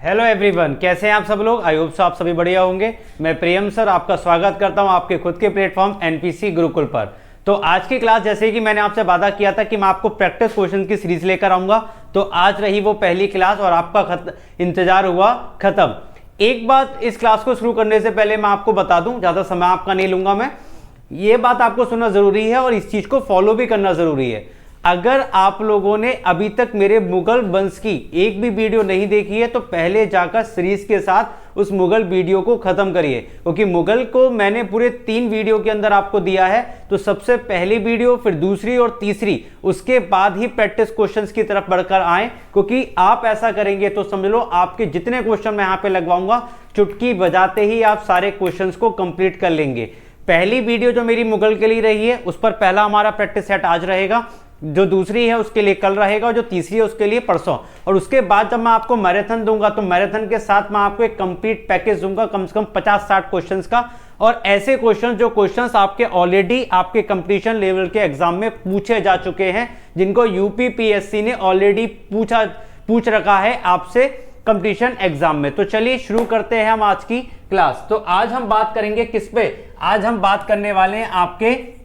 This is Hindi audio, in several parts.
हेलो एवरीवन, कैसे हैं आप सब लोग। आई होप सो आप सभी बढ़िया होंगे। मैं प्रियम सर आपका स्वागत करता हूं आपके खुद के प्लेटफॉर्म एनपीसी गुरुकुल पर। तो आज की क्लास, जैसे कि मैंने आपसे वादा किया था कि मैं आपको प्रैक्टिस क्वेश्चन की सीरीज लेकर आऊंगा, तो आज रही वो पहली क्लास और आपका इंतजार हुआ खत्म। एक बात इस क्लास को शुरू करने से पहले मैं आपको बता दूं, ज्यादा समय आपका नहीं लूंगा मैं। ये बात आपको सुनना जरूरी है और इस चीज को फॉलो भी करना जरूरी है। अगर आप लोगों ने अभी तक मेरे मुगल वंश की एक भी वीडियो नहीं देखी है तो पहले जाकर सीरीज के साथ उस मुगल वीडियो को खत्म करिए, क्योंकि मुगल को मैंने पूरे 3 वीडियो के अंदर आपको दिया है। तो सबसे पहली वीडियो, फिर दूसरी और तीसरी, उसके बाद ही प्रैक्टिस क्वेश्चंस की तरफ बढ़कर आए, क्योंकि आप ऐसा करेंगे तो समझ लो आपके जितने क्वेश्चन मैं यहां पे लगवाऊंगा, चुटकी बजाते ही आप सारे क्वेश्चंस को कंप्लीट कर लेंगे। पहली वीडियो जो मेरी मुगल के लिए रही है उस पर पहला हमारा प्रैक्टिस सेट आज रहेगा, जो दूसरी है उसके लिए कल रहेगा और जो तीसरी है उसके लिए परसों। और उसके बाद जब मैं आपको मैराथन दूंगा तो मैराथन के साथ मैं आपको एक कंप्लीट पैकेज दूंगा, कम से कम 50-60 क्वेश्चंस का, और ऐसे क्वेश्चंस जो क्वेश्चंस आपके ऑलरेडी आपके कंपटीशन लेवल के एग्जाम में पूछे जा चुके हैं, जिनको यूपीपीएससी ने ऑलरेडी पूछ रखा है आपसे कंपटीशन एग्जाम में। तो चलिए शुरू करते हैं हम आज की क्लास। तो आज हम बात करेंगे किस पे? आज हम बात करने वाले हैं आपके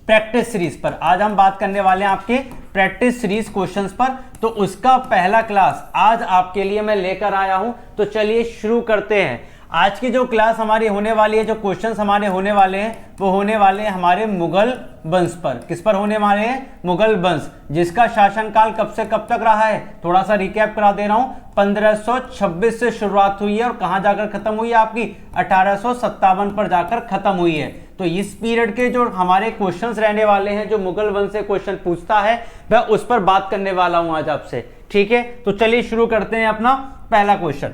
प्रैक्टिस सीरीज पर। आज हम बात करने वाले हैं आपके प्रैक्टिस सीरीज क्वेश्चंस पर। तो उसका पहला क्लास आज आपके लिए मैं लेकर आया हूं। तो चलिए शुरू करते हैं। आज की जो क्लास हमारी होने वाली है, जो क्वेश्चंस हमारे होने वाले हैं, वो होने वाले हैं हमारे मुगल वंश पर। किस पर होने वाले हैं? मुगल वंश, जिसका शासनकाल कब से कब तक रहा है, थोड़ा सा रिकैप करा दे रहा हूं। 1526 से शुरुआत हुई है और कहां जाकर खत्म हुई है आपकी? 1857 पर जाकर खत्म हुई है। तो इस पीरियड के जो हमारे क्वेश्चंस रहने वाले हैं, जो मुगल वंश से क्वेश्चन पूछता है, मैं उस पर बात करने वाला हूं आज आपसे। ठीक है, तो चलिए शुरू करते हैं अपना पहला क्वेश्चन।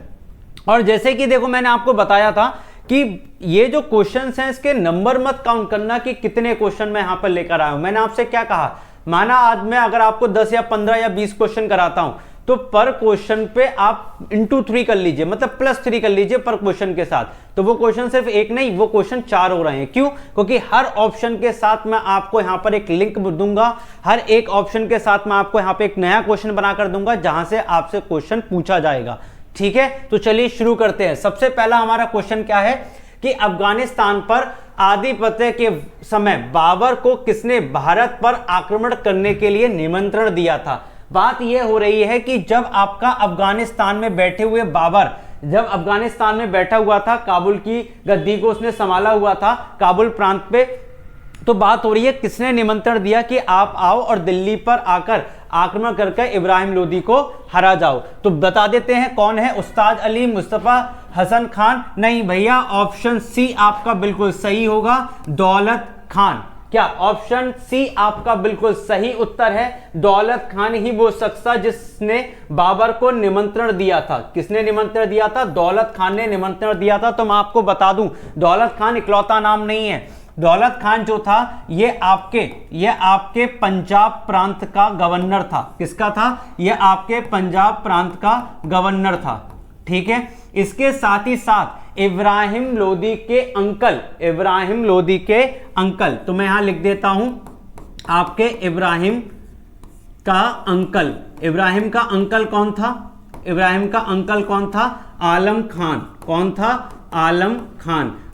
और जैसे कि देखो, मैंने आपको बताया था कि ये जो क्वेश्चंस हैं इसके नंबर मत काउंट करना कि कितने क्वेश्चन मैं यहां पर लेकर आया हूं। मैंने आपसे क्या कहा? माना आज मैं अगर आपको 10 या 15 या 20 क्वेश्चन कराता हूं तो पर क्वेश्चन पे आप इंटू 3 कर लीजिए, मतलब +3 कर लीजिए पर क्वेश्चन के साथ। तो वो क्वेश्चन सिर्फ एक नहीं, वो क्वेश्चन 4 हो रहे हैं। क्यों? क्योंकि हर ऑप्शन के साथ मैं आपको यहां पर एक लिंक दूंगा, हर एक ऑप्शन के साथ मैं आपको यहां पे एक नया क्वेश्चन बनाकर दूंगा जहां से आपसे क्वेश्चन पूछा जाएगा। ठीक है, तो चलिए शुरू करते हैं। सबसे पहला हमारा क्वेश्चन क्या है कि अफगानिस्तान पर आधिपत्य के समय बाबर को किसने भारत पर आक्रमण करने के लिए निमंत्रण दिया था? बात यह हो रही है कि जब आपका अफगानिस्तान में बैठे हुए बाबर, जब अफगानिस्तान में बैठा हुआ था, काबुल की गद्दी को उसने संभाला हुआ था, काबुल प्रांत पे, तो बात हो रही है किसने निमंत्रण दिया कि आप आओ और दिल्ली पर आकर आक्रमण करके इब्राहिम लोदी को हरा जाओ। तो बता देते हैं कौन है। उस्ताद अली मुस्तफा हसन खान? नहीं भैया, ऑप्शन सी आपका बिल्कुल सही होगा, दौलत खान। क्या ऑप्शन सी आपका बिल्कुल सही उत्तर है? दौलत खान ही वो शख्स था जिसने बाबर को निमंत्रण दिया था। किसने निमंत्रण दिया था? दौलत खान ने निमंत्रण दिया था। तो मैं आपको बता दूं, दौलत खान इकलौता नाम नहीं है। दौलत खान जो था ये आपके पंजाब प्रांत का गवर्नर था। किसका था? ये आपके पंजाब प्रांत का गवर्नर था। ठीक है, इसके साथ ही साथ इब्राहिम लोदी के अंकल, तो मैं यहां लिख देता हूं आपके इब्राहिम का अंकल कौन था? इब्राहिम का अंकल कौन था? आलम खान। कौन था?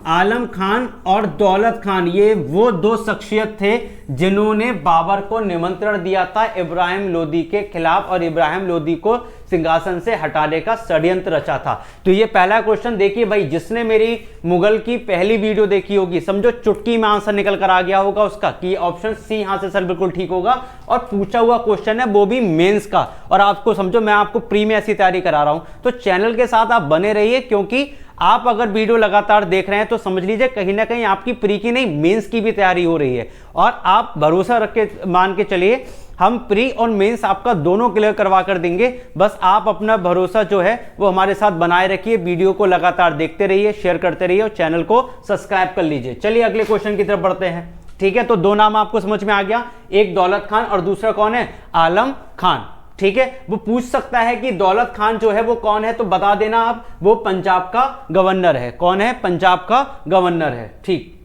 आलम खान और दौलत खान, ये वो 2 शख्सियत थे जिन्होंने बाबर को निमंत्रण दिया था इब्राहिम लोदी के खिलाफ और इब्राहिम लोदी को सिंहासन से हटाने का षड्यंत्र रचा था। तो ये पहला क्वेश्चन देखिए भाई, जिसने मेरी मुगल की पहली वीडियो देखी होगी, समझो चुटकी में आंसर निकल कर आ गया होगा उसका कि ऑप्शन सी यहां से सर बिल्कुल ठीक होगा। और पूछा हुआ क्वेश्चन है वो भी मेंस का, और आपको समझो मैं आपको प्री में ऐसी तैयारी करा रहा हूं। तो चैनल के साथ आप बने रहिए, क्योंकि आप अगर वीडियो लगातार देख रहे हैं तो समझ लीजिए कहीं ना कहीं आपकी प्री की नहीं, मेंस की भी तैयारी हो रही है। और आप भरोसा रख के मान के चलिए, हम प्री और मेंस आपका दोनों क्लियर करवा कर देंगे। बस आप अपना भरोसा जो है वो हमारे साथ बनाए रखिए, वीडियो को लगातार देखते रहिए, शेयर करते रहिए और चैनल को सब्सक्राइब कर लीजिए। चलिए अगले क्वेश्चन की तरफ बढ़ते हैं। ठीक है, तो 2 नाम आपको समझ में आ गया, एक दौलत खान और दूसरा कौन है? आलम खान। ठीक है, वो पूछ सकता है कि दौलत खान जो है वो कौन है, तो बता देना आप, वो पंजाब का गवर्नर है। कौन है? पंजाब का गवर्नर है। ठीक,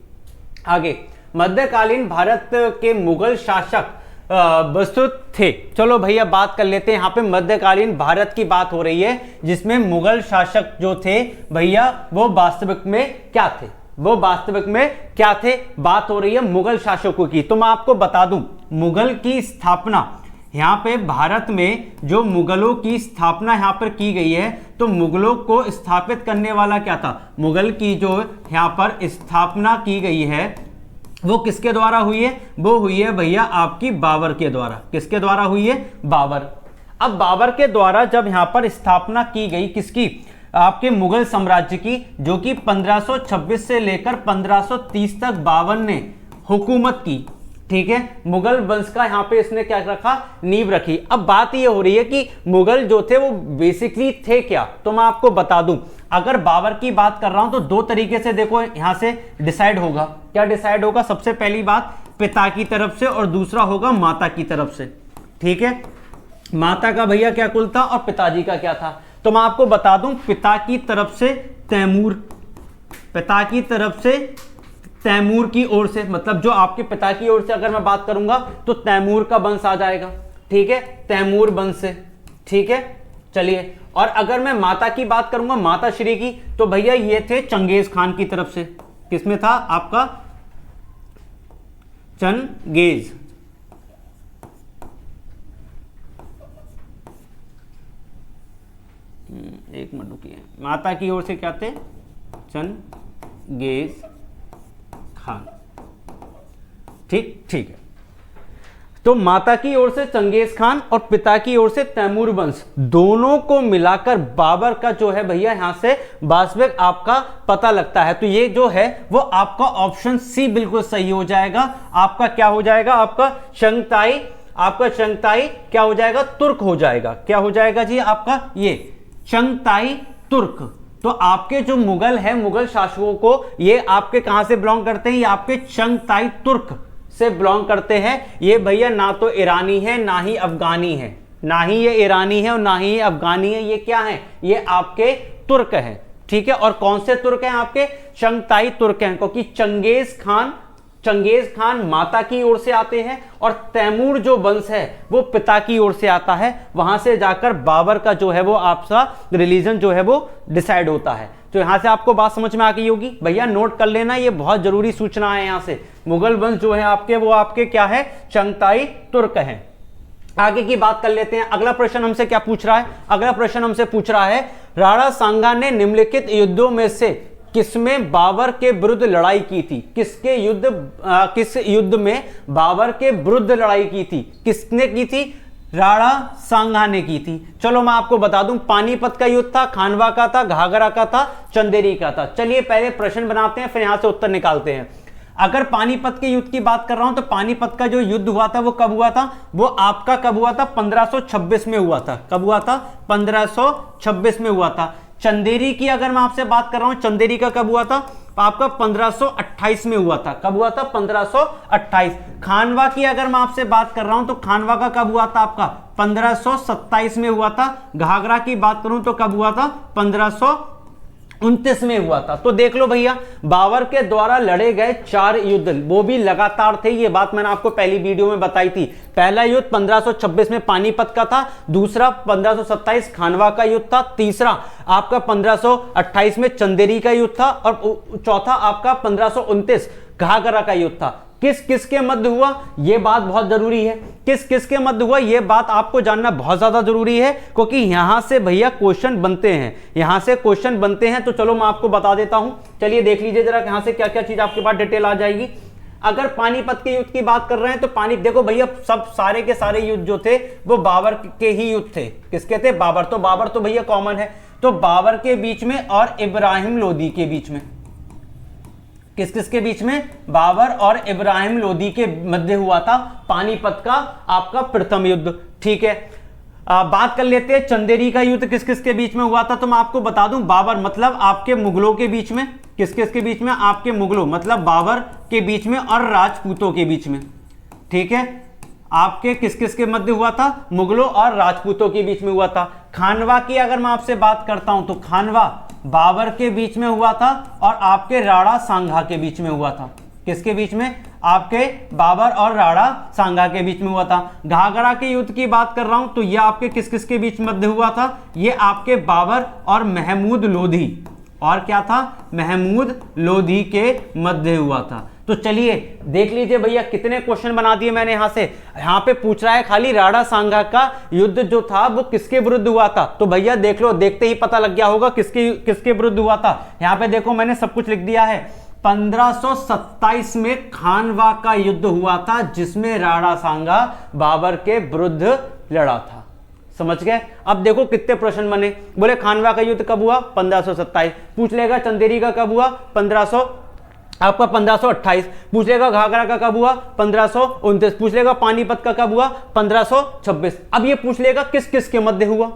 आगे, मध्यकालीन भारत के मुगल शासक विस्तृत थे। चलो भैया बात कर लेते हैं, यहाँ पे मध्यकालीन भारत की बात हो रही है, जिसमें मुगल शासक जो थे भैया वो वास्तविक में क्या थे, वो वास्तविक में क्या थे, बात हो रही है मुगल शासकों की। तो मैं आपको बता दूं, मुगल की स्थापना यहाँ पे भारत में जो मुगलों की स्थापना यहाँ पर की गई है, तो मुगलों को स्थापित करने वाला क्या था, मुगल की जो यहाँ पर स्थापना की गई है वो किसके द्वारा हुई है, वो हुई है भैया आपकी बाबर के द्वारा। किसके द्वारा हुई है, बाबर। अब बाबर के द्वारा जब यहाँ पर स्थापना की गई किसकी, आपके मुगल साम्राज्य की, जो कि 1526 से लेकर 1530 तक बाबर ने हुकूमत की। ठीक है, मुगल वंश का यहाँ पे इसने क्या रखा, नींव रखी। अब बात ये हो रही है कि मुगल जो थे वो बेसिकली थे क्या, तो मैं आपको बता दूं, अगर बाबर की बात कर रहा हूं तो दो तरीके से देखो यहां से डिसाइड होगा। क्या डिसाइड होगा, सबसे पहली बात पिता की तरफ से और दूसरा होगा माता की तरफ से। ठीक है, माता का भैया क्या कुल था और पिताजी का क्या था, तो मैं आपको बता दूं, पिता की तरफ से तैमूर, पिता की तरफ से तैमूर की ओर से, मतलब जो आपके पिता की ओर से अगर मैं बात करूंगा तो तैमूर का वंश आ जाएगा। ठीक है, तैमूर वंश से। ठीक है, चलिए, और अगर मैं माता की बात करूंगा, माता श्री की, तो भैया ये थे चंगेज खान की तरफ से। किसमें था आपका, चंगेज। एक मिनट रुकिए, माता की ओर से क्या थे, चंगेज खान। ठीक है, तो माता की ओर से चंगेज खान और पिता की ओर से तैमूर वंश, दोनों को मिलाकर बाबर का जो है भैया यहां से वास्तविक आपका पता लगता है। तो ये जो है वो आपका ऑप्शन सी बिल्कुल सही हो जाएगा। आपका क्या हो जाएगा, आपका चंगताई, आपका चंगताई क्या हो जाएगा, तुर्क हो जाएगा। क्या हो जाएगा जी आपका, ये चंगताई तुर्क। तो आपके जो मुगल है, मुगल शासकों को, ये आपके कहां से बिलोंग करते हैं, ये आपके चंगताई तुर्क से बिलोंग करते हैं। ये भैया ना तो ईरानी है ना ही अफगानी है, ना ही ये ईरानी है और ना ही ये अफगानी है, ये क्या है, ये आपके तुर्क है। ठीक है, और कौन से तुर्क हैं, आपके चंगताई तुर्क हैं, क्योंकि चंगेज खान माता की ओर से आते हैं और तैमूर जो वंश है वो पिता की ओर से आता है। वहां से जाकर बाबर का जो है वो आपका रिलीजन जो है वो डिसाइड होता है। तो यहां से आपको बात समझ में आ गई होगी भैया, नोट कर लेना, ये बहुत जरूरी सूचना है। यहां से मुगल वंश जो है आपके, वो आपके क्या है, चंगताई तुर्क है। आगे की बात कर लेते हैं। अगला प्रश्न हमसे क्या पूछ रहा है, अगला प्रश्न हमसे पूछ रहा है, राणा सांगा ने निम्नलिखित युद्धों में से किसमें बाबर के विरुद्ध लड़ाई की थी। किस युद्ध में बाबर के विरुद्ध लड़ाई की थी, किसने की थी, राणा सांगा ने की थी। चलो मैं आपको बता दूं, पानीपत का युद्ध था, खानवा का था, घाघरा का था, चंदेरी का था। चलिए पहले प्रश्न बनाते हैं, फिर यहां से उत्तर निकालते हैं। अगर पानीपत के युद्ध की बात कर रहा हूं तो पानीपत का जो युद्ध हुआ था वो कब हुआ था, वो आपका कब हुआ था, 1526 में हुआ था। कब हुआ था, 1526 में हुआ था। चंदेरी की अगर मैं आपसे बात कर रहा हूं, चंदेरी का कब हुआ था, आपका 1528 में हुआ था। कब हुआ था, 1528। खानवा की अगर मैं आपसे बात कर रहा हूं तो खानवा का कब हुआ था, आपका 1527 में हुआ था। घाघरा की बात करूं तो कब हुआ था, 1529 में हुआ था। तो देख लो भैया, बाबर के द्वारा लड़े गए 4 युद्ध, वो भी लगातार थे। ये बात मैंने आपको पहली वीडियो में बताई थी। पहला युद्ध 1526 में पानीपत का था, दूसरा 1527 खानवा का युद्ध था, तीसरा आपका 1528 में चंदेरी का युद्ध था, और चौथा आपका 1529 घाघरा का युद्ध था। किस किस के मध्य हुआ, यह बात बहुत जरूरी है। किस किस के मध्य हुआ, यह बात आपको जानना बहुत ज्यादा जरूरी है, क्योंकि यहां से भैया क्वेश्चन बनते हैं, यहां से क्वेश्चन बनते हैं। तो चलो मैं आपको बता देता हूं, चलिए देख लीजिए जरा यहां से क्या क्या चीज आपके पास डिटेल आ जाएगी। अगर पानीपत के युद्ध की बात कर रहे हैं तो देखो भैया, सब सारे के सारे युद्ध जो थे वो बाबर के ही युद्ध थे। किसके थे, बाबर। तो बाबर तो भैया कॉमन है, तो बाबर के बीच में और इब्राहिम लोदी के बीच में, किस किस के बीच में, बाबर और इब्राहिम लोदी के मध्य हुआ था पानीपत का आपका प्रथम युद्ध। ठीक है, बात कर लेते हैं चंदेरी का युद्ध किस किस के बीच में हुआ था। तो मैं आपको बता दूं, बाबर मतलब आपके मुगलों के बीच में, किस किस के बीच में, आपके मुगलों मतलब बाबर के बीच में और राजपूतों के बीच में। ठीक है, आपके किस किस के मध्य हुआ था, मुगलों और राजपूतों के बीच में हुआ था। खानवा की अगर मैं आपसे बात करता हूं तो खानवा बाबर के बीच में हुआ था और आपके राणा सांगा के बीच में हुआ था। किसके बीच में, आपके बाबर और राणा सांगा के बीच में हुआ था। घाघरा के युद्ध की बात कर रहा हूं तो यह आपके किस किस के बीच मध्य हुआ था, यह आपके बाबर और महमूद लोधी, और क्या था, महमूद लोधी के मध्य हुआ था। तो चलिए देख लीजिए भैया कितने क्वेश्चन बना दिए मैंने यहां से। यहां पे पूछ रहा है खाली राणा सांगा का युद्ध जो था वो किसके विरुद्ध हुआ था, तो भैया देख लो, देखते ही पता लग गया होगा किसके विरुद्ध हुआ था। यहां पे देखो मैंने सब कुछ लिख दिया है। 1527 में खानवा का युद्ध हुआ था जिसमें राणा सांगा बाबर के विरुद्ध लड़ा था। समझ गए। अब देखो कितने प्रश्न बने। बोले खानवा का युद्ध कब हुआ, 1527 पूछ लेगा। चंदेरी का कब हुआ, 1528 पूछ लेगा। घाघरा का कब हुआ, 1529 पूछ लेगा। पानीपत का कब हुआ, 1526। अब ये पूछ लेगा किस किस के मध्य हुआ,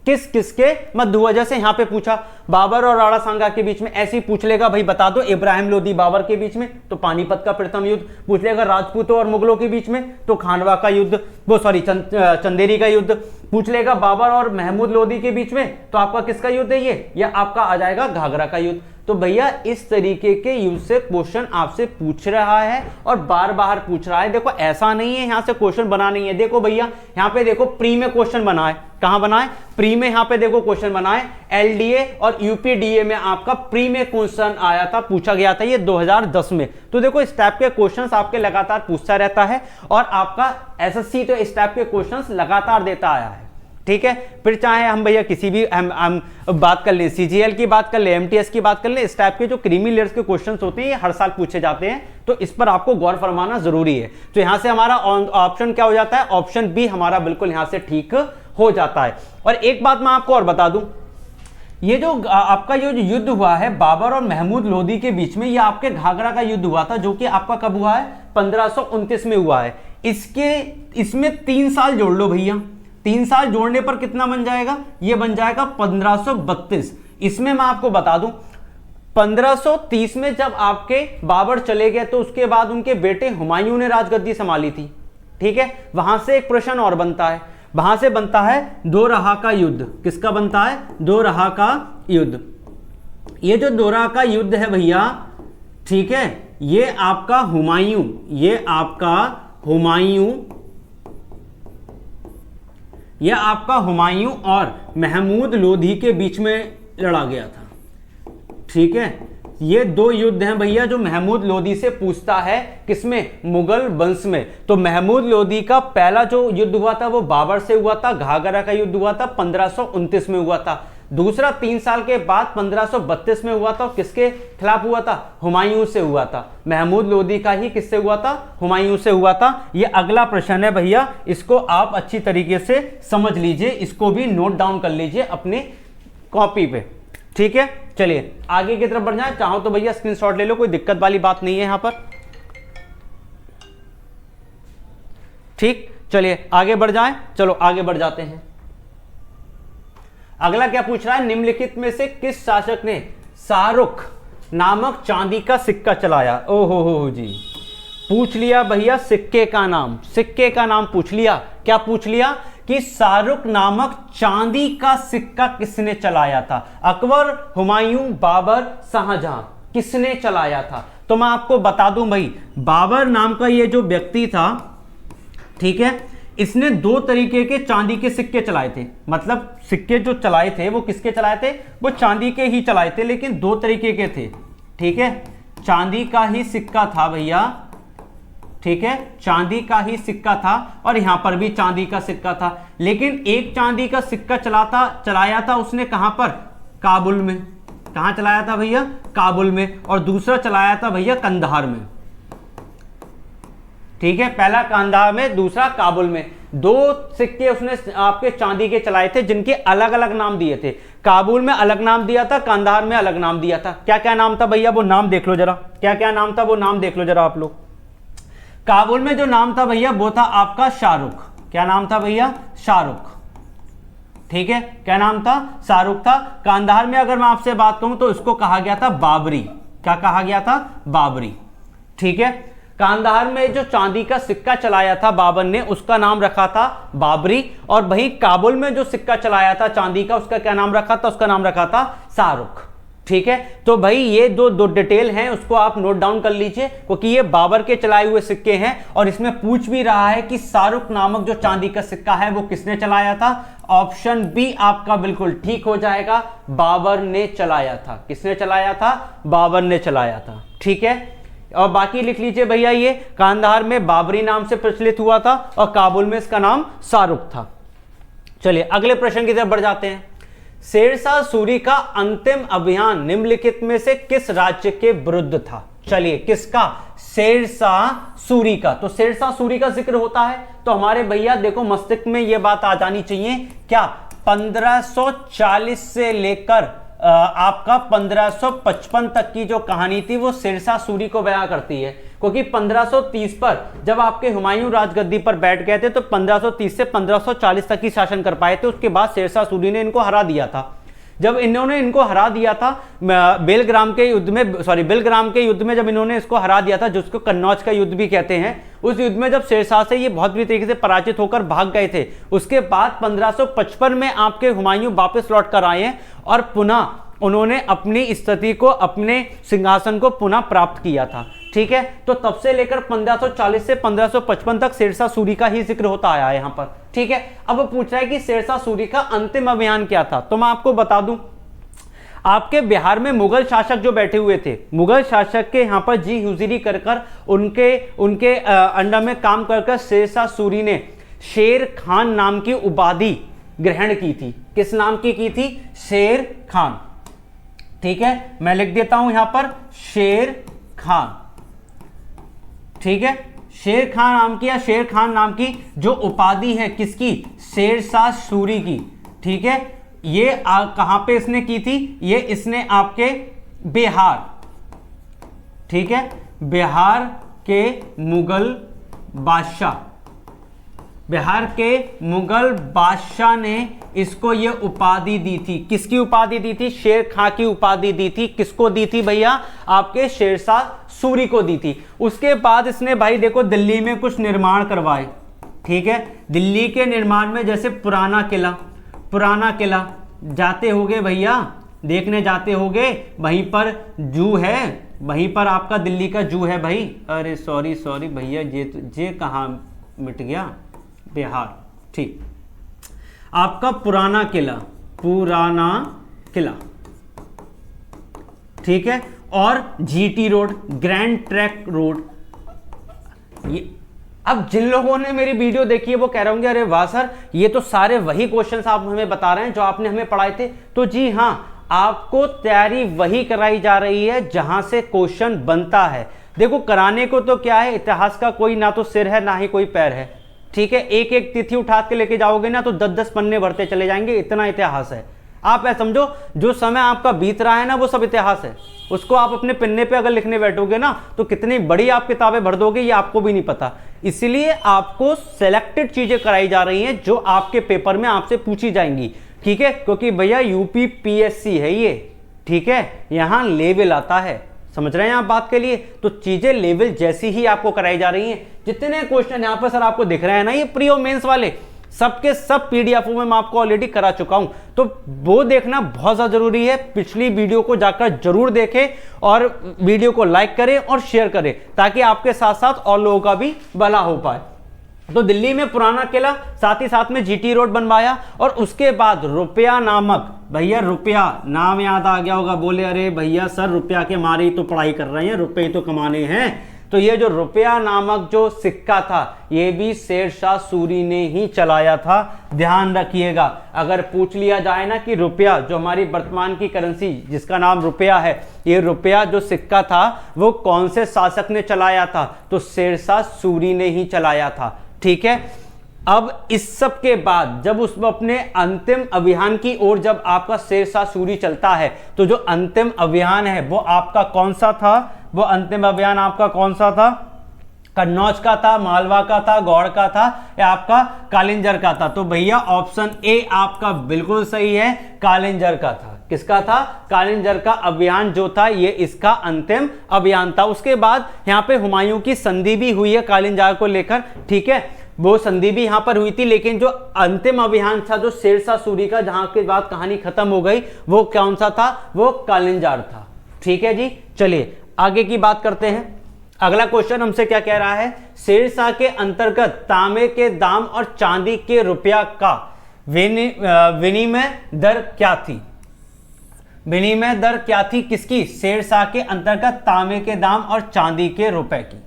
किस किस के मध्य हुआ। जैसे यहां पे पूछा बाबर और राणा सांगा के बीच में, ऐसे ही पूछ लेगा भाई बता दो इब्राहिम लोदी बाबर के बीच में, तो पानीपत का प्रथम युद्ध। पूछ लेगा राजपूतों और मुगलों के बीच में, तो खानवा का युद्ध, वो सॉरी चंदेरी का युद्ध। पूछ लेगा बाबर और महमूद लोदी के बीच में, तो आपका किसका युद्ध है ये, या आपका आ जाएगा घाघरा का युद्ध। तो भैया इस तरीके के युद्ध से क्वेश्चन आपसे पूछ रहा है और बार बार पूछ रहा है। देखो ऐसा नहीं है यहां से क्वेश्चन बना नहीं है। देखो भैया यहां पे देखो प्री में क्वेश्चन बना है, कहां बना है, प्री में। यहां पे देखो क्वेश्चन बना है एलडीए और यूपीडीए में, आपका प्री में क्वेश्चन आया था, पूछा गया था ये 2010 में। तो देखो इस टाइप के क्वेश्चंस आपके लगातार पूछता रहता है और आपका एसएससी तो इस टाइप के क्वेश्चंस लगातार देता आया है। ठीक है, फिर चाहे हम भैया किसी भी हम बात कर ले, सीजीएल की बात कर ले, एमटीएस की बात कर ले, इस टाइप के जो क्रीमी लेयर्स के क्वेश्चंस होते हैं ये हर साल पूछे जाते हैं, तो इस पर आपको गौर फरमाना जरूरी है। तो यहां से हमारा ऑप्शन क्या हो जाता है, ऑप्शन बी हमारा बिल्कुल यहां से ठीक हो जाता है। और एक बात मैं आपको और बता दूं, ये जो आपका जो युद्ध हुआ है बाबर और महमूद लोदी के बीच में, ये आपके घाघरा का युद्ध हुआ था, जो कि आपका कब हुआ है, 1529 में हुआ है। इसमें 3 साल जोड़ लो भैया, 3 साल जोड़ने पर कितना बन जाएगा, ये बन जाएगा 1532। इसमें मैं आपको बता दूं 1530 में जब आपके बाबर चले गए तो उसके बाद उनके बेटे हुमायूं ने राजगद्दी संभाली थी। ठीक है, वहां से एक प्रश्न और बनता है, वहां से बनता है दोरहा का युद्ध। किसका बनता है, दोरहा का युद्ध। ये जो दोरहा का युद्ध है भैया, ठीक है, ये आपका हुमायूं, ये आपका हुमायूं और महमूद लोधी के बीच में लड़ा गया था। ठीक है, ये 2 युद्ध हैं भैया जो महमूद लोधी से पूछता है, किसमें, मुगल वंश में। तो महमूद लोधी का पहला जो युद्ध हुआ था वो बाबर से हुआ था, घाघरा का युद्ध हुआ था 1529 में हुआ था। दूसरा 3 साल के बाद 1532 में हुआ था, और किसके खिलाफ हुआ था, हुमायूं से हुआ था। महमूद लोधी का ही किससे हुआ था, हुमायूं से हुआ था। ये अगला प्रश्न है भैया, इसको आप अच्छी तरीके से समझ लीजिए, इसको भी नोट डाउन कर लीजिए अपने कॉपी पे। ठीक है, चलिए आगे की तरफ बढ़ जाए। चाहो तो भैया स्क्रीनशॉट ले लो, कोई दिक्कत वाली बात नहीं है यहां पर। ठीक, चलिए आगे बढ़ जाएं, चलो आगे बढ़ जाते हैं। अगला क्या पूछ रहा है, निम्नलिखित में से किस शासक ने शाहरुख नामक चांदी का सिक्का चलाया। ओहो जी, पूछ लिया भैया सिक्के का नाम, सिक्के का नाम पूछ लिया। क्या पूछ लिया कि शाहरुख नामक चांदी का सिक्का किसने चलाया था। अकबर, हुमायूं, बाबर, शाहजहां, किसने चलाया था। तो मैं आपको बता दूं भाई, बाबर नाम का ये जो व्यक्ति था, ठीक है, इसने 2 तरीके के चांदी के सिक्के चलाए थे। मतलब सिक्के जो चलाए थे वो किसके चलाए थे, वो चांदी के ही चलाए थे, लेकिन 2 तरीके के थे। ठीक है, चांदी का ही सिक्का था भैया। ठीक है, चांदी का ही सिक्का था, और यहां पर भी चांदी का सिक्का था। लेकिन एक चांदी का सिक्का चलाया था उसने कहां पर, काबुल में। कहां चलाया था भैया, काबुल में। और दूसरा चलाया था भैया कंधार में। ठीक है, पहला कंधार में, दूसरा काबुल में। 2 सिक्के उसने आपके चांदी के चलाए थे, जिनके अलग अलग नाम दिए थे। काबुल में अलग नाम दिया था, कंधार में अलग नाम दिया था। क्या क्या नाम था भैया, वो नाम देख लो जरा, क्या क्या नाम था वो नाम देख लो जरा आप लोग। काबुल में जो नाम था भैया वो था आपका शाहरुख। क्या नाम था भैया, शाहरुख। ठीक है, क्या नाम था, शाहरुख था। कंधार में अगर मैं आपसे बात कहूं तो इसको कहा गया था बाबरी। क्या कहा गया था, बाबरी। ठीक है, कंधार में जो चांदी का सिक्का चलाया था बाबर ने, उसका नाम रखा था बाबरी। और वही काबुल में जो सिक्का चलाया था चांदी का, उसका क्या नाम रखा था, उसका नाम रखा था शाहरुख। ठीक है, तो भाई ये दो डिटेल हैं, उसको आप नोट डाउन कर लीजिए, क्योंकि ये बाबर के चलाए हुए सिक्के हैं और इसमें पूछ भी रहा है कि शाहरुख नामक जो चांदी का सिक्का है वो किसने चलाया था। ऑप्शन बी आपका बिल्कुल ठीक हो जाएगा, बाबर ने चलाया था। किसने चलाया था? बाबर ने चलाया था। ठीक है, और बाकी लिख लीजिए भैया, ये कांधार में बाबरी नाम से प्रचलित हुआ था और काबुल में इसका नाम शाहरुख था। चलिए अगले प्रश्न की तरफ बढ़ जाते हैं। शेरशाह सूरी का अंतिम अभियान निम्नलिखित में से किस राज्य के विरुद्ध था? चलिए किसका? शेरशाह सूरी का। तो शेरशाह सूरी का जिक्र होता है तो हमारे भैया देखो मस्तिष्क में यह बात आ जानी चाहिए, क्या 1540 से लेकर आपका 1555 तक की जो कहानी थी वो शेरशाह सूरी को बयां करती है, क्योंकि 1530 पर जब आपके हुमायूं राजगद्दी पर बैठ गए थे तो 1530 से 1540 तक ही शासन कर पाए थे। उसके बाद शेरशाह सूरी ने इनको हरा दिया था। जब इन्होंने इनको हरा दिया था बेलग्राम के युद्ध में जब इन्होंने इसको हरा दिया था, जिसको कन्नौज का युद्ध भी कहते हैं, उस युद्ध में जब शेरशाह से ये बहुत बुरी तरीके से पराजित होकर भाग गए थे, उसके बाद 1555 में आपके हुमायूं वापस लौट कर आए हैं और पुनः उन्होंने अपनी स्थिति को, अपने सिंहासन को पुनः प्राप्त किया था। ठीक है, तो तब से लेकर 1540 से 1555 तक शेरशाह सूरी का ही जिक्र होता आया है यहां पर। ठीक है, अब वो पूछ रहा है कि शेरशाह सूरी का अंतिम अभियान क्या था, तो मैं आपको बता दूं, आपके बिहार में मुगल शासक जो बैठे हुए थे, मुगल शासक के यहां पर जी हुजूरी कर उनके अंडर में काम कर शेरशाह सूरी ने शेर खान नाम की उपाधि ग्रहण की थी। किस नाम की थी? शेर खान। ठीक है, मैं लिख देता हूं यहां पर शेर खान। ठीक है, शेर खान नाम की या शेर खान नाम की जो उपाधि है किसकी? शेरशाह सूरी की। ठीक है, ये कहां पे इसने की थी? ये इसने आपके बिहार, ठीक है, बिहार के मुगल बादशाह, बिहार के मुगल बादशाह ने इसको ये उपाधि दी थी। किसकी उपाधि दी थी? शेर खां की उपाधि दी थी। किसको दी थी भैया? आपके शेरशाह सूरी को दी थी। उसके बाद इसने भाई देखो दिल्ली में कुछ निर्माण करवाए। ठीक है, दिल्ली के निर्माण में जैसे पुराना किला जाते होगे भैया, देखने जाते होगे, वहीं पर जू है, वहीं पर आपका दिल्ली का जू है भाई। अरे सॉरी भैया, ये कहाँ मिट गया? बिहार। ठीक, आपका पुराना किला, ठीक है, और GT road, grand track road. ये अब जिन लोगों ने मेरी वीडियो देखी है वो कह रहे होंगे अरे वाह सर, ये तो सारे वही क्वेश्चंस आप हमें बता रहे हैं जो आपने हमें पढ़ाए थे। तो जी हाँ, आपको तैयारी वही कराई जा रही है जहां से क्वेश्चन बनता है। देखो कराने को तो क्या है, इतिहास का कोई ना तो सिर है ना ही कोई पैर है। ठीक है, एक एक तिथि उठा के लेके जाओगे ना तो 10-10 पन्ने भरते चले जाएंगे, इतना इतिहास है। आप ऐसा समझो, जो समय आपका बीत रहा है ना वो सब इतिहास है। उसको आप अपने पन्ने पे अगर लिखने बैठोगे ना तो कितनी बड़ी आप किताबें भर दोगे ये आपको भी नहीं पता। इसलिए आपको सिलेक्टेड चीजें कराई जा रही हैं जो आपके पेपर में आपसे पूछी जाएंगी। ठीक है, क्योंकि भैया यूपी पीएससी है ये। ठीक है, यहां लेवल आता है, समझ रहे हैं आप बात के लिए। तो चीजें लेवल जैसी ही आपको कराई जा रही हैं। जितने क्वेश्चन यहां पर सर आपको दिख रहे हैं ना, ये प्री और मेंस वाले सबके सब पीडीएफ में मैं आपको ऑलरेडी करा चुका हूं, तो वो देखना बहुत ज्यादा जरूरी है। पिछली वीडियो को जाकर जरूर देखें और वीडियो को लाइक करें और शेयर करें, ताकि आपके साथ साथ और लोगों का भी भला हो पाए। तो दिल्ली में पुराना किला, साथ ही साथ में जीटी रोड बनवाया, और उसके बाद रुपया नामक, भैया रुपया नाम याद आ गया होगा, बोले अरे भैया सर रुपया के मारे ही तो पढ़ाई कर रहे हैं, रुपये ही तो कमाने हैं। तो ये जो रुपया नामक जो सिक्का था ये भी शेरशाह सूरी ने ही चलाया था। ध्यान रखिएगा, अगर पूछ लिया जाए ना कि रुपया जो हमारी वर्तमान की करेंसी जिसका नाम रुपया है, ये रुपया जो सिक्का था वो कौन से शासक ने चलाया था, तो शेरशाह सूरी ने ही चलाया था। ठीक है, अब इस सब के बाद जब उसमें अपने अंतिम अभियान की ओर जब आपका शेरशाह सूरी चलता है, तो जो अंतिम अभियान है वो आपका कौन सा था? वो अंतिम अभियान आपका कौन सा था? कन्नौज का था, मालवा का था, गौड़ का था, या आपका कालिंजर का था? तो भैया ऑप्शन ए आपका बिल्कुल सही है, कालिंजर का था। किसका था? कालिंजर का अभियान जो था ये इसका अंतिम अभियान था। उसके बाद यहाँ पे हुमायूं की संधि भी हुई है कालिंजर को लेकर। ठीक है, वो संधि भी यहाँ पर हुई थी, लेकिन जो अंतिम अभियान था जो शेरशाह सूरी का, जहां के बाद कहानी खत्म हो गई, वो कौन सा था? वो कालिंजार था। ठीक है जी, चलिए आगे की बात करते हैं। अगला क्वेश्चन हमसे क्या कह रहा है? शेरशाह के अंतर्गत तांबे के दाम और चांदी के रुपया का विनिमय दर क्या थी? विनिमय दर क्या थी किसकी? शेरशाह के अंतर्गत तांबे के दाम और चांदी के रुपए की।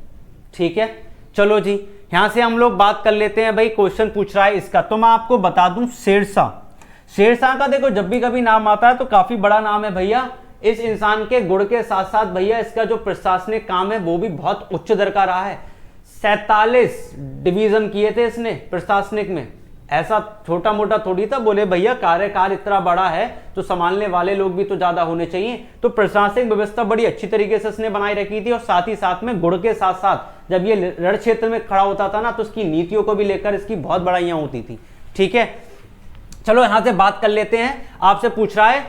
ठीक है, चलो जी यहां से हम लोग बात कर लेते हैं। भाई क्वेश्चन पूछ रहा है इसका, तो मैं आपको बता दूं शेरशाह का देखो जब भी कभी नाम आता है तो काफी बड़ा नाम है भैया। इस इंसान के गुण के साथ साथ भैया इसका जो प्रशासनिक काम है वो भी बहुत उच्च दर का रहा है। 47 डिवीजन किए थे इसने प्रशासनिक में। ऐसा छोटा मोटा थोड़ी था, बोले भैया कार्यकाल इतना बड़ा है तो संभालने वाले लोग भी तो ज्यादा होने चाहिए। तो प्रशासनिक व्यवस्था बड़ी अच्छी तरीके से इसने बनाई रखी थी, और साथ ही साथ में गुण के साथ साथ जब ये रण क्षेत्र में खड़ा होता था ना, तो उसकी नीतियों को भी लेकर इसकी बहुत बड़ाइयां होती थी। ठीक है, चलो यहां से बात कर लेते हैं। आपसे पूछ रहा है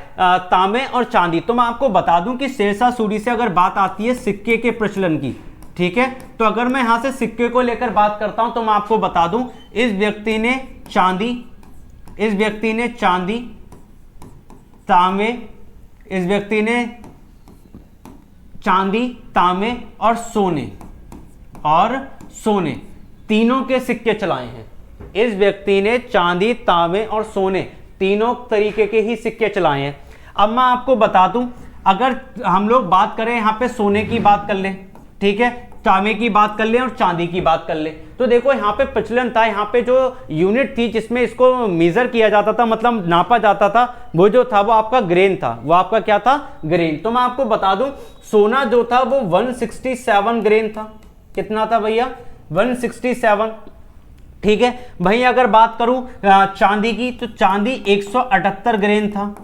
तांबे और चांदी, तो मैं आपको बता दूं कि शेरशाह सूरी से अगर बात आती है सिक्के के प्रचलन की, ठीक है, तो अगर मैं यहां से सिक्के को लेकर बात करता हूं तो मैं आपको बता दूं इस व्यक्ति ने चांदी, तांबे, इस व्यक्ति ने चांदी, तांबे और सोने तीनों के सिक्के चलाए हैं। इस व्यक्ति ने चांदी, तांबे और सोने तीनों तरीके के ही सिक्के चलाए हैं। अब मैं आपको बता दूं, अगर हम लोग बात करें यहां पे सोने की बात कर लें, ठीक है, तांबे की बात कर लें और चांदी की बात कर लें, तो देखो यहाँ पे प्रचलन था, यहाँ पे जो यूनिट थी जिसमें इसको मेजर किया जाता था, मतलब नापा जाता था, वो जो था वो आपका ग्रेन था। वो आपका क्या था? ग्रेन। तो मैं आपको बता दूं सोना जो था वो 167 ग्रेन था। कितना था भैया? 167। ठीक है भाई, अगर बात करूं चांदी की, तो चांदी 178 ग्रेन था।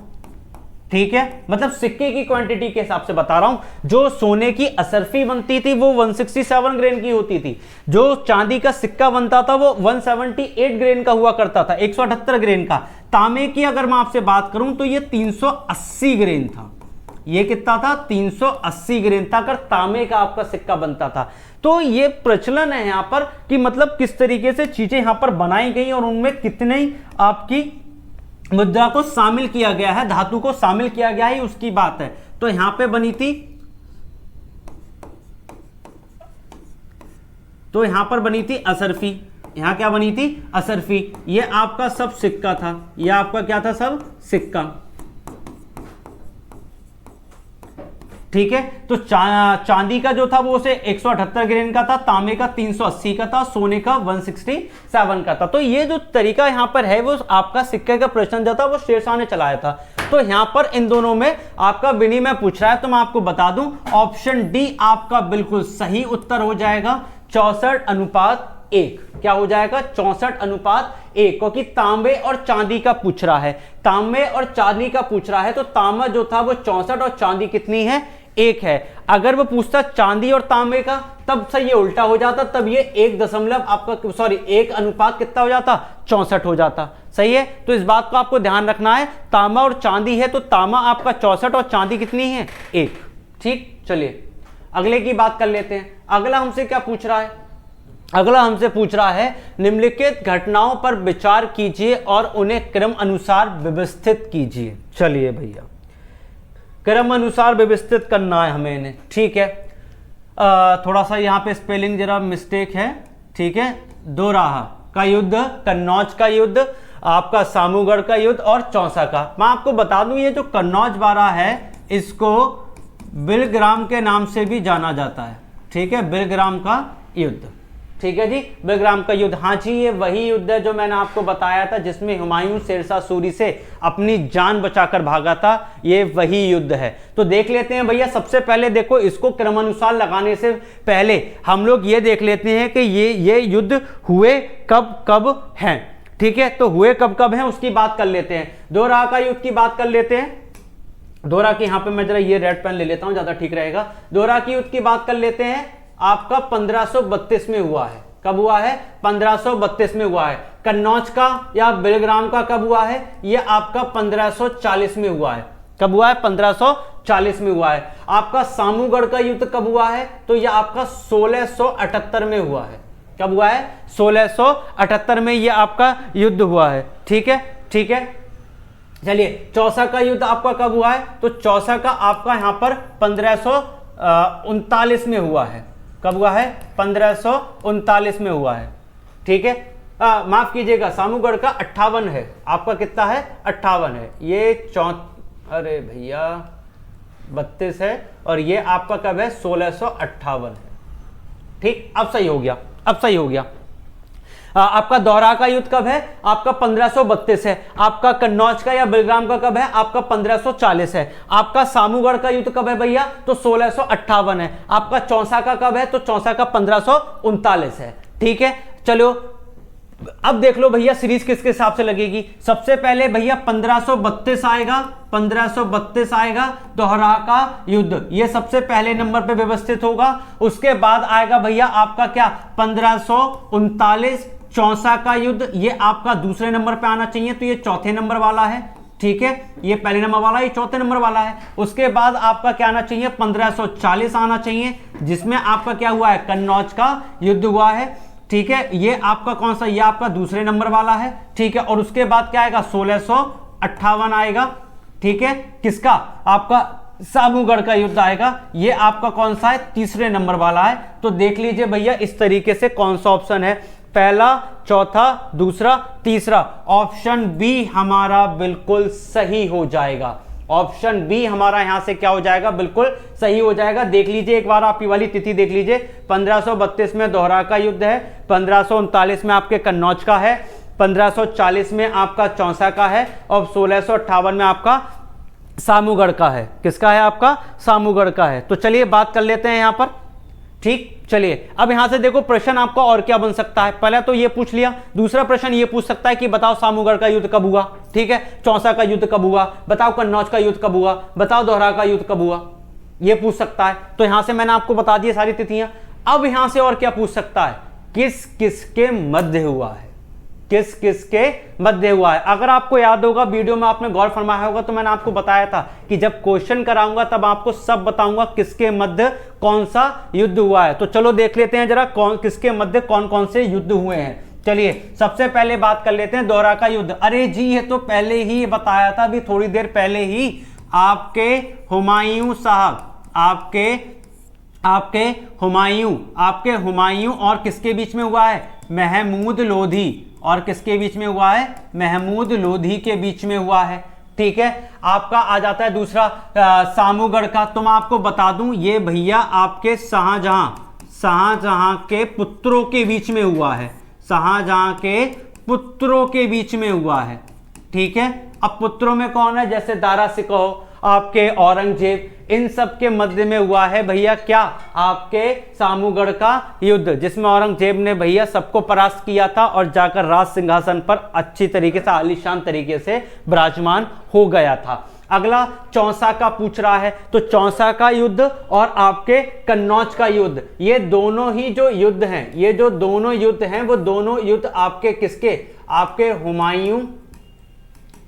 ठीक है, मतलब सिक्के की क्वांटिटी के हिसाब से बता रहा हूं। जो सोने की असरफी बनती थी वो 167 ग्रेन की होती थी, जो चांदी का सिक्का बनता था वो 178 ग्रेन का हुआ करता था, 178 ग्रेन का। तांबे की अगर मैं आपसे बात करूं तो ये 380 ग्रेन था। ये कितना था? 380 ग्रेन था अगर तांबे का आपका सिक्का बनता था। तो ये प्रचलन है यहां पर कि मतलब किस तरीके से चीजें यहां पर बनाई गई और उनमें कितने आपकी मुद्रा को शामिल किया गया है, धातु को शामिल किया गया है, उसकी बात है। तो यहां पे बनी थी, तो यहां पर बनी थी असरफी। यहां क्या बनी थी? असरफी। ये आपका सब सिक्का था, ये आपका क्या था? सब सिक्का। ठीक है, तो चांदी का जो था वो उसे 178 ग्रेन का था, तांबे का 380 का था, सोने का 167 का था। तो ये जो तरीका यहां पर है वो आपका सिक्के का प्रचलन जो था वो शेरशाह ने चलाया था। तो यहां पर इन दोनों में आपका विनिमय पूछ रहा है, तो मैं आपको बता दूं ऑप्शन डी आपका बिल्कुल सही उत्तर हो जाएगा, 64:1। क्या हो जाएगा? 64:1, क्योंकि तांबे और चांदी का पूछ रहा है, तांबे और चांदी का पूछ रहा है, तो तांबा जो था वो 64 और चांदी कितनी है? 1 है। अगर वो पूछता चांदी और तांबे का, तब से ये उल्टा हो जाता, तब ये 1 अनुपात कितना हो जाता? 64 हो जाता। सही है, तो इस बात को आपको ध्यान रखना है। तांबा और चांदी है तो तांबा आपका 64 और चांदी कितनी है? 1। ठीक, चलिए अगले की बात कर लेते हैं। अगला हमसे क्या पूछ रहा है? अगला हमसे पूछ रहा है निम्नलिखित घटनाओं पर विचार कीजिए और उन्हें क्रम अनुसार व्यवस्थित कीजिए। चलिए भैया, क्रम अनुसार व्यवस्थित करना है हमें इन्हें। ठीक है, थोड़ा सा यहाँ पे स्पेलिंग जरा मिस्टेक है। ठीक है, दोराहा का युद्ध, कन्नौज का युद्ध, आपका सामूगढ़ का युद्ध और चौसा का। मैं आपको बता दूं ये जो कन्नौज वाला है इसको बिलग्राम के नाम से भी जाना जाता है। ठीक है, बिलग्राम का युद्ध। ठीक है जी, बिलग्राम का युद्ध। हाँ जी, ये वही युद्ध है जो मैंने आपको बताया था जिसमें हुमायूं शेरशाह सूरी से अपनी जान बचाकर भागा था। ये वही युद्ध है। तो देख लेते हैं भैया, सबसे पहले देखो इसको क्रमानुसार लगाने से पहले हम लोग ये देख लेते हैं कि ये युद्ध हुए कब कब हैं। ठीक है, तो हुए कब कब हैं उसकी बात कर लेते हैं। दोराहा का युद्ध की बात कर लेते हैं। दोराहा की यहाँ पे मैं जरा ये रेड पेन ले लेता हूं, ज्यादा ठीक रहेगा। दोराहा की युद्ध की बात कर लेते हैं, आपका 1532 में हुआ है। कब हुआ है? 1532 में हुआ है। कन्नौज का या बिलग्राम का कब हुआ है? ये आपका 1540 में हुआ है। कब हुआ है? 1540 में हुआ है। आपका सामूगढ़ का युद्ध कब हुआ है? तो यह आपका 1678 में हुआ है। कब हुआ है? 1678 में ये आपका युद्ध हुआ है। ठीक है, ठीक है। चलिए, चौसा का युद्ध आपका कब हुआ है? तो चौसा का आपका यहां पर 1539 में हुआ है। कब हुआ है? 1539 में हुआ है। ठीक है, माफ कीजिएगा, सामूगढ़ का 58 है। आपका कितना है? 58 है। ये अरे भैया 32 है, और ये आपका कब है? 1658 है। ठीक, अब सही हो गया, अब सही हो गया। आपका दोहरा का युद्ध कब है? आपका 1532 है। आपका कन्नौज का या बिलग्राम का कब है? आपका 1540 है। आपका सामूगढ़ का युद्ध कब है भैया? तो 1658 है। आपका चौसा का कब है? तो चौसा का 1539 है। ठीक है, चलो अब देख लो भैया सीरीज किसके हिसाब से लगेगी। सबसे पहले भैया 1532 आएगा, 1532 आएगा दोहरा का युद्ध, ये सबसे पहले नंबर पे व्यवस्थित होगा। उसके बाद आएगा भैया आपका क्या? 1539 चौसा का युद्ध, ये आपका दूसरे नंबर पे आना चाहिए, तो ये चौथे नंबर वाला है। ठीक है, ये पहले नंबर वाला, ये चौथे नंबर वाला है। उसके बाद आपका क्या आना चाहिए? 1540 आना चाहिए, जिसमें आपका क्या हुआ है? कन्नौज का युद्ध हुआ है। ठीक है, ये आपका कौन सा? ये आपका दूसरे नंबर वाला है। ठीक है, और उसके बाद क्या आएगा? 1658 आएगा। ठीक है, किसका? आपका सामूगढ़ का युद्ध आएगा। ये आपका कौन सा है? तीसरे नंबर वाला है। तो देख लीजिए भैया इस तरीके से कौन सा ऑप्शन है, पहला, चौथा, दूसरा, तीसरा। ऑप्शन बी हमारा बिल्कुल सही हो जाएगा। ऑप्शन बी हमारा यहां से क्या हो जाएगा? बिल्कुल सही हो जाएगा। देख लीजिए एक बार, आप ये वाली तिथि देख लीजिए। 1532 में दोहरा का युद्ध है, 1539 में आपके कन्नौज का है, 1540 में आपका चौसा का है, और 1658 में आपका सामूगढ़ का है। किसका है? आपका सामूगढ़ का है। तो चलिए बात कर लेते हैं यहां पर। ठीक, चलिए अब यहां से देखो प्रश्न आपका और क्या बन सकता है। पहला तो ये पूछ लिया, दूसरा प्रश्न ये पूछ सकता है कि बताओ सामूगढ़ का युद्ध कब हुआ। ठीक है, चौसा का युद्ध कब हुआ, बताओ कन्नौज का युद्ध कब हुआ, बताओ दोहरा का युद्ध कब हुआ, ये पूछ सकता है। तो यहां से मैंने आपको बता दी सारी तिथियां। अब यहां से और क्या पूछ सकता है? किस किस के मध्य हुआ है, किस किस के मध्य हुआ है। अगर आपको याद होगा, वीडियो में आपने गौर फरमाया होगा, तो मैंने आपको बताया था कि जब क्वेश्चन कराऊंगा तब आपको सब बताऊंगा किसके मध्य कौन सा युद्ध हुआ है। तो चलो देख लेते हैं जरा कौन किसके मध्य कौन कौन से युद्ध हुए हैं। चलिए सबसे पहले बात कर लेते हैं दोहरा का युद्ध। अरे जी ये तो पहले ही बताया था, अभी थोड़ी देर पहले ही। आपके हुमायूं साहब, आपके हुमायूं और किसके बीच में हुआ है? महमूद लोधी। और किसके बीच में हुआ है? महमूद लोधी के बीच में हुआ है। ठीक है, आपका आ जाता है दूसरा सामूगढ़ का। तो मैं आपको बता दूं, ये भैया आपके शाहजहां के पुत्रों के बीच में हुआ है। शाहजहां के पुत्रों के बीच में हुआ है। ठीक है, अब पुत्रों में कौन है? जैसे दारा सिकोह, आपके औरंगजेब, इन सब के मध्य में हुआ है भैया क्या? आपके सामूगढ़ का युद्ध, जिसमें औरंगजेब ने भैया सबको परास्त किया था और जाकर राज सिंहासन पर अच्छी तरीके से, आलीशान तरीके से विराजमान हो गया था। अगला चौसा का पूछ रहा है, तो चौसा का युद्ध और आपके कन्नौज का युद्ध, ये दोनों ही जो युद्ध हैं, ये जो दोनों युद्ध हैं, वो दोनों युद्ध आपके किसके? आपके हुमायूं,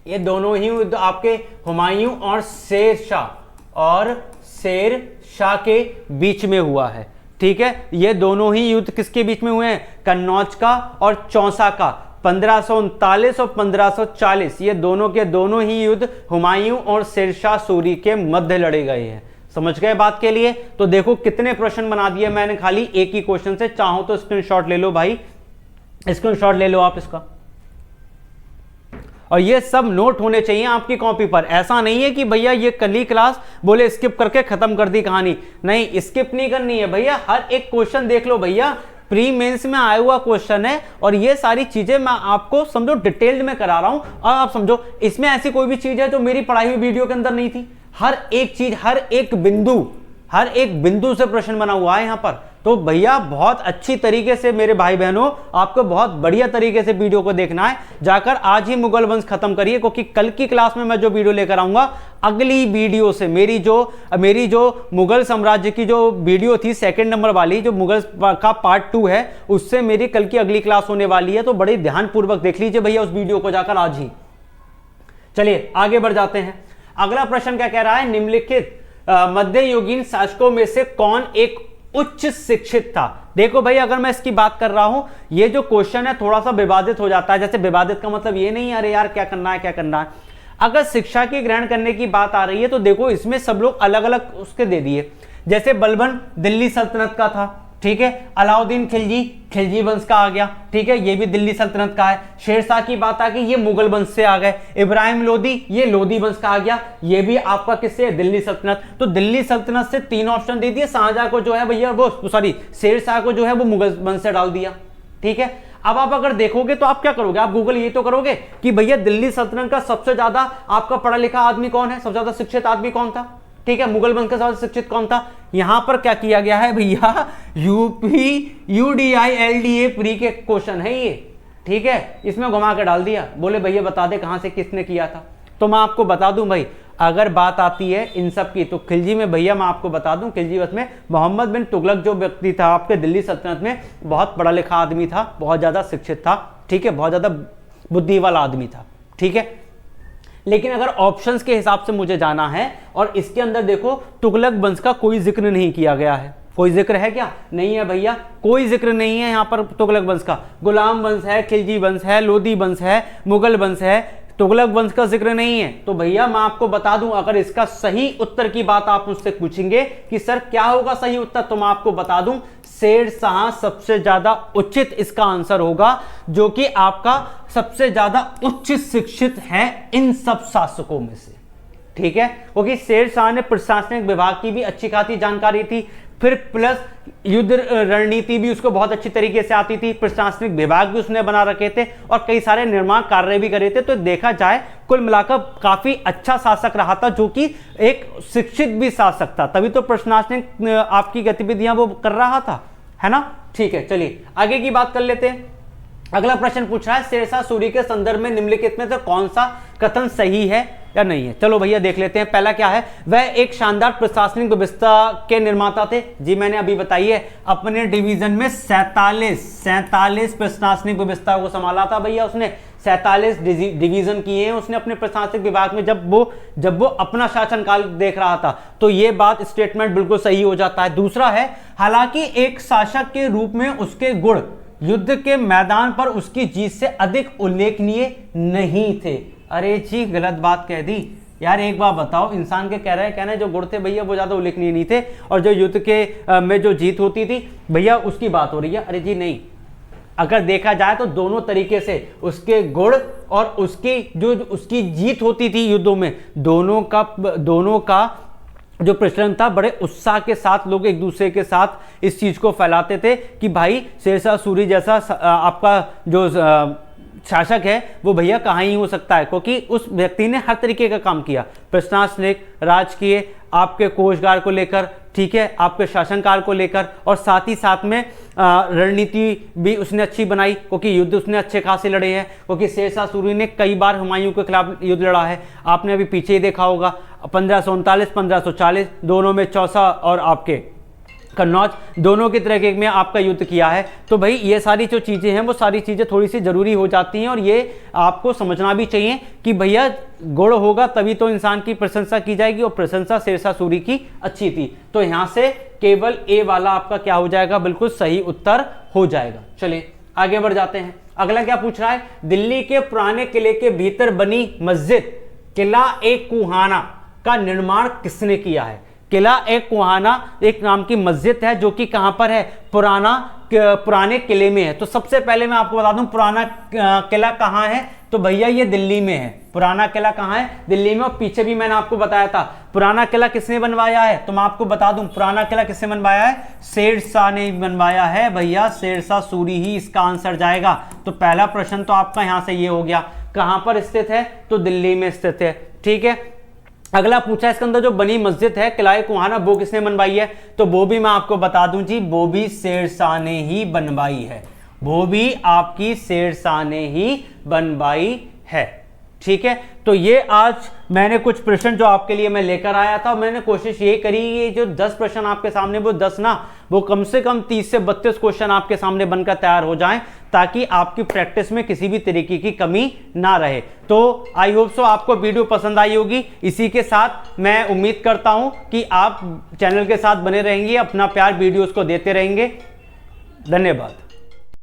ये दोनों ही युद्ध आपके हुमायूं और शेर शाह के बीच में हुआ है। ठीक है, ये दोनों ही युद्ध किसके बीच में हुए हैं? कन्नौज का और चौसा का। 1539 और 1540 ये दोनों के दोनों ही युद्ध हुमायूं और शेरशाह सूरी के मध्य लड़े गए हैं। समझ गए बात के लिए? तो देखो कितने प्रश्न बना दिए मैंने खाली एक ही क्वेश्चन से। चाहो तो स्क्रीनशॉट ले लो भाई, स्क्रीनशॉट ले लो आप इसका, और ये सब नोट होने चाहिए आपकी कॉपी पर। ऐसा नहीं है कि भैया ये कल ही क्लास बोले स्किप करके खत्म कर दी कहानी, नहीं, स्किप नहीं करनी है भैया। हर एक क्वेश्चन देख लो भैया, प्री मेंस में आया हुआ क्वेश्चन है, और ये सारी चीजें मैं आपको समझो डिटेल्ड में करा रहा हूं। और आप समझो इसमें ऐसी कोई भी चीज है जो मेरी पढ़ाई हुई वीडियो के अंदर नहीं थी। हर एक चीज, हर एक बिंदु से प्रश्न बना हुआ है यहां पर। तो भैया बहुत अच्छी तरीके से मेरे भाई बहनों, आपको बहुत बढ़िया तरीके से वीडियो को देखना है। जाकर आज ही मुगल वंश खत्म करिए, क्योंकि कल की क्लास में मैं जो वीडियो लेकर आऊंगा, अगली वीडियो से मेरी जो मुगल साम्राज्य की जो वीडियो थी सेकंड नंबर वाली, जो मुगल का पार्ट 2 है, उससे मेरी कल की अगली क्लास होने वाली है। तो बड़े ध्यानपूर्वक देख लीजिए भैया उस वीडियो को जाकर आज ही। चलिए आगे बढ़ जाते हैं। अगला प्रश्न क्या कह रहा है? निम्नलिखित मध्ययुगीन शासकों में से कौन एक उच्च शिक्षित था। देखो भाई, अगर मैं इसकी बात कर रहा हूं, ये जो क्वेश्चन है थोड़ा सा विवादित हो जाता है। जैसे विवादित का मतलब ये नहीं अरे यार क्या करना है क्या करना है। अगर शिक्षा की ग्रहण करने की बात आ रही है तो देखो इसमें सब लोग अलग अलग उसके दे दिए। जैसे बलबन दिल्ली सल्तनत का था, ठीक है। अलाउद्दीन खिलजी, खिलजी वंश का आ गया, ठीक है, ये भी दिल्ली सल्तनत का है। शेरशाह की बात आ गई, ये मुगल वंश से आ गए। इब्राहिम लोदी, ये लोदी वंश का आ गया, ये भी आपका किससे, दिल्ली सल्तनत। तो दिल्ली सल्तनत से 3 ऑप्शन दे दिए। शाहजहां को जो है भैया वो सॉरी शेरशाह को जो है वो मुगल वंश से डाल दिया, ठीक है। अब आप अगर देखोगे तो आप क्या करोगे, आप गूगल ये तो करोगे कि भैया दिल्ली सल्तनत का सबसे ज्यादा आपका पढ़ा लिखा आदमी कौन है, सबसे ज्यादा शिक्षित आदमी कौन था, ठीक है। मुगल वंश का सबसे शिक्षित कौन था। यहां पर क्या किया गया है भैया, यूपी UDI-LDA प्री के क्वेश्चन है ये, ठीक है। इसमें घुमा के डाल दिया, बोले भैया बता दे कहां से किसने किया था। तो मैं आपको बता दूं भाई, अगर बात आती है इन सब की तो खिलजी में भैया मैं आपको बता दूं, खिलजी वंश में मोहम्मद बिन तुगलक जो व्यक्ति था आपके दिल्ली सल्तनत में, बहुत पढ़ा लिखा आदमी था, बहुत ज्यादा शिक्षित था, ठीक है, बहुत ज्यादा बुद्धि वाला आदमी था, ठीक है। लेकिन अगर ऑप्शंस के हिसाब से मुझे जाना है और इसके अंदर देखो तुगलक वंश का कोई जिक्र नहीं किया गया है। कोई जिक्र है क्या, नहीं है भैया, कोई जिक्र नहीं है यहाँ पर तुगलक वंश का। गुलाम वंश है, खिलजी वंश है, लोदी वंश है, मुगल वंश है, तुगलक वंश का जिक्र नहीं है। तो भैया मैं आपको बता दूं, अगर इसका सही उत्तर की बात आप मुझसे पूछेंगे कि सर क्या होगा सही उत्तर, तो मैं आपको बता दूं शेरशाह सबसे ज्यादा उचित इसका आंसर होगा, जो कि आपका सबसे ज्यादा उच्च शिक्षित है इन सब शासकों में से, ठीक है। क्योंकि शेरशाह ने प्रशासनिक विभाग की भी अच्छी खासी जानकारी थी, फिर प्लस युद्ध रणनीति भी उसको बहुत अच्छी तरीके से आती थी, प्रशासनिक विभाग भी उसने बना रखे थे और कई सारे निर्माण कार्य भी करे थे। तो देखा जाए कुल मिलाकर काफी अच्छा शासक रहा था, जो कि एक शिक्षित भी शासक था, तभी तो प्रशासनिक आपकी गतिविधियां वो कर रहा था, है ना। ठीक है, चलिए आगे की बात कर लेते हैं। अगला प्रश्न पूछ रहा है, शेरशाह सूरी के संदर्भ में निम्नलिखित में से कौन सा कथन सही है या नहीं है। चलो भैया देख लेते हैं। पहला क्या है, वह एक शानदार प्रशासनिक व्यवस्था के निर्माता थे। जी मैंने अभी बताई है, अपने डिवीजन में 47 प्रशासनिक व्यवस्था को संभाला था भैया उसने। 47 डिवीजन किए हैं उसने अपने प्रशासनिक विभाग में, जब वो अपना शासनकाल देख रहा था। तो ये बात स्टेटमेंट बिल्कुल सही हो जाता है। दूसरा है, हालांकि एक शासक के रूप में उसके गुण युद्ध के मैदान पर उसकी जीत से अधिक उल्लेखनीय नहीं थे। अरे जी गलत बात कह दी यार, एक बात बताओ, इंसान के कहने जो गुण थे भैया वो ज्यादा उल्लेखनीय नहीं थे, और जो युद्ध के में जो जीत होती थी भैया उसकी बात हो रही है। अरे जी नहीं, अगर देखा जाए तो दोनों तरीके से उसके गुण और उसकी जो उसकी जीत होती थी युद्धों में, दोनों का जो प्रचलन था, बड़े उत्साह के साथ लोग एक दूसरे के साथ इस चीज को फैलाते थे कि भाई शेरशाह सूरी जैसा आपका जो शासक है वो भैया कहाँ ही हो सकता है, क्योंकि उस व्यक्ति ने हर तरीके का काम किया, प्रशासनिक, राजकीय, आपके कोषगार को लेकर, ठीक है, आपके शासनकाल को लेकर, और साथ ही साथ में रणनीति भी उसने अच्छी बनाई, क्योंकि युद्ध उसने अच्छे खासे लड़े हैं। क्योंकि शेरशाह सूरी ने कई बार हुमायूं के खिलाफ युद्ध लड़ा है, आपने अभी पीछे ही देखा होगा 1539 1540 दोनों में चौसा और आपके कन्नौज दोनों की तरह में आपका युद्ध किया है। तो भाई ये सारी जो चीज़ें हैं वो सारी चीज़ें थोड़ी सी ज़रूरी हो जाती हैं, और ये आपको समझना भी चाहिए कि भैया गुण होगा तभी तो इंसान की प्रशंसा की जाएगी, और प्रशंसा शेरशाह सूरी की अच्छी थी। तो यहाँ से केवल ए वाला आपका क्या हो जाएगा, बिल्कुल सही उत्तर हो जाएगा। चलिए आगे बढ़ जाते हैं। अगला क्या पूछ रहा है, दिल्ली के पुराने किले के भीतर बनी मस्जिद किला एक कुहाना का निर्माण किसने किया है। किला एक कुहाना एक नाम की मस्जिद है, जो कि कहां पर है, पुराने किले में है। तो सबसे पहले मैं आपको बता दूं पुराना किला कहां है, तो भैया ये दिल्ली में है। पुराना किला कहां है, दिल्ली में। और पीछे भी मैंने आपको बताया था पुराना किला किसने बनवाया है, तो मैं आपको बता दूं पुराना किला किसने बनवाया है, शेरशाह ने बनवाया है भैया, शेरशाह सूरी ही इसका आंसर जाएगा। तो पहला प्रश्न तो आपका यहां से ये हो गया, कहां पर स्थित है, तो दिल्ली में स्थित है, ठीक है। अगला पूछा इसके अंदर जो बनी मस्जिद है किला कुहाना, वो किसने बनवाई है, तो वो भी मैं आपको बता दूं जी, वो भी शेरशाह ने ही बनवाई है, वो भी आपकी शेरशाह ने ही बनवाई है। ठीक है, तो ये आज मैंने कुछ प्रश्न जो आपके लिए मैं लेकर आया था, मैंने कोशिश ये करी ये जो 10 प्रश्न आपके सामने वो 10 ना, वो कम से कम 30 से 32 क्वेश्चन आपके सामने बनकर तैयार हो जाएं, ताकि आपकी प्रैक्टिस में किसी भी तरीके की कमी ना रहे। तो आई होप सो आपको वीडियो पसंद आई होगी। इसी के साथ मैं उम्मीद करता हूं कि आप चैनल के साथ बने रहेंगे, अपना प्यार वीडियोस को देते रहेंगे। धन्यवाद।